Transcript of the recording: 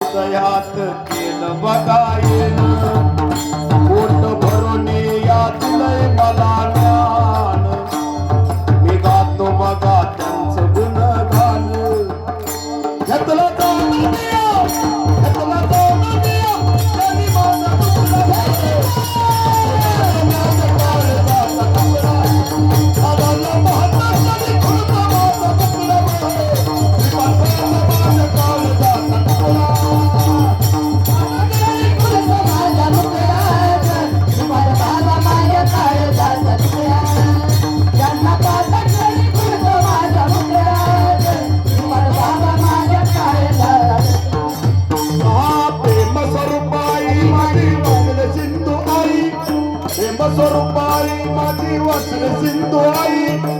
हृदयात केलं बघायन पोट भरून यातलंय मला ज्ञान मी गातो बघा त्यांचं गुणगान घेतलं जाऊन दिया घेतलं जाऊन दिया त्यांनी माझं तुला स्वरूपाई माझी वस्त्र सिंधू आई